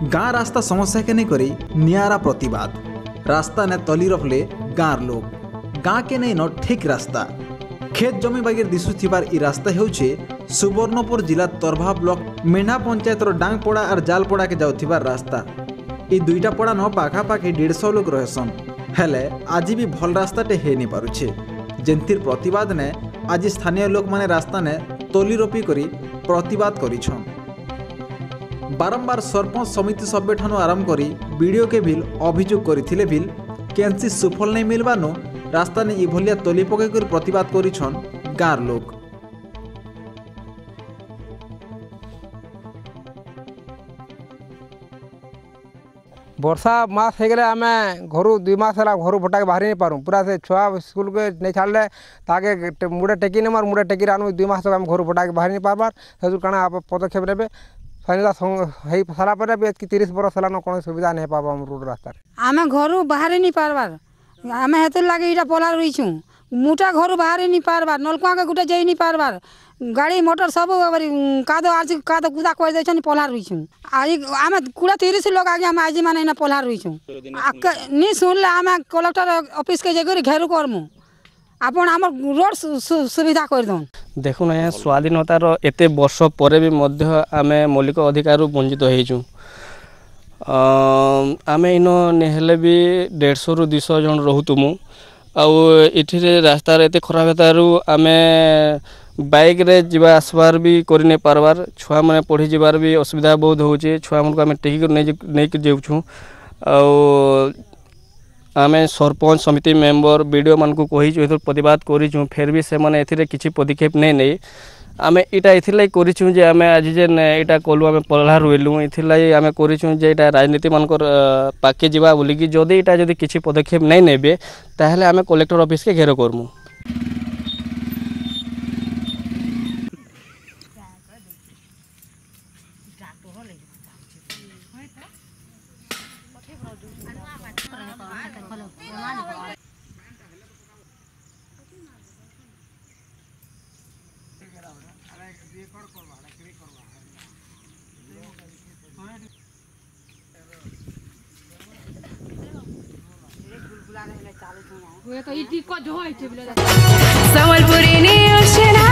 गाँ रास्ता समस्या के नहीं करी नियारा प्रतिवाद। रास्ता ने तली रखले गाँर लोग। गाँ के नहीं न ठीक रास्ता। खेत जमी बागिर दिशुथिबार इ रास्ता हेउछे सुवर्णपुर जिला तरभा ब्लॉक मेढ़ा पंचायतर डांगपड़ा और जालपड़ा के जाउथिबार रास्ता। इ दुईटा पड़ा न पाखापाखि 150 लोग रहसन। हेले आज भी भल रास्ताटे हे नहीं पारुछे। जेंथिर प्रतिवाद ने आज स्थानीय लोक माने रास्ता ने तली रोपी करी प्रतिवाद करिछन। बारंबार सरपंच समिति सभ्य ठानु आरंभ करी वीडियो के बिल अभियोग करथिले बिल केनसी सुफल नहीं मिलबानु रास्ता ने इभलिया तली पकई कर प्रतिवाद करिछन गाँर लोग। वर्षा मास हो गले आम घर 2 मास है घर फटा के बाहर नहीं पारूँ। पूरा से छुआ स्कूल के नहीं छाड़े ताके मुड़े टेकी नहीं मार मुड़े टेकी आनु 2 मास तक आम घर फटा के बाहर नहीं पार्बार से काଣା आप पदक्षेप ने स्वाधीनता सारा पर भी 30 बरस है कौन सुविधा नहीं पाबा रोड रास्ता आम घर बाहर नहीं पार्बार। आम हेतु लगे इटा पला रहीछू मुटा घर बाहर नहीं पार्बार। नलकुआ के गुटे जाई नहीं पार्बार। गाड़ी मोटर सब कादो आज कादो कुदा कर दे पला रहीछू। आज आम 20-30 लोग आगे आम आज माने पला रहीछू। नहीं सुनले आम कलेक्टर ऑफिस के जगह घेरू करमु आपण आम रोड सुविधा कर दन। देखुन आज्ञा स्वाधीनतार एत वर्ष पर भी आम मौलिक अधिकार वंचित होइछू। आम इन नेहले भी 150 ରୁ 200 जन रोतुमु आठे रास्ता एत खराब हेतारू आम बाइक रे जीवा आसबार भी कर नहीं पार्बार। छुआ मैंने पढ़ी जीवार भी असुविधा बहुत होचे। छुआ मन को आम टेक नहीं जाऊँ आम सरपंच समिति मेंबर वीडियो मान को कही प्रतिवाद करूँ फिर भी से मैंने एथिरे किसी पदक्षेप नहीं आम इटा इथिलाई करिछु जे आम आज जे इटा कलु आम पल्हा रुइलु इथिलाई आम करिछु जे इटा राजनीति मानकर पाके जीवा बोली कि जदि इटा जदि किसी पदक्षेप नहीं नेबे ताहले आम कलेक्टर ऑफिस के घेर करमु। संबलपुरी न्यूज़।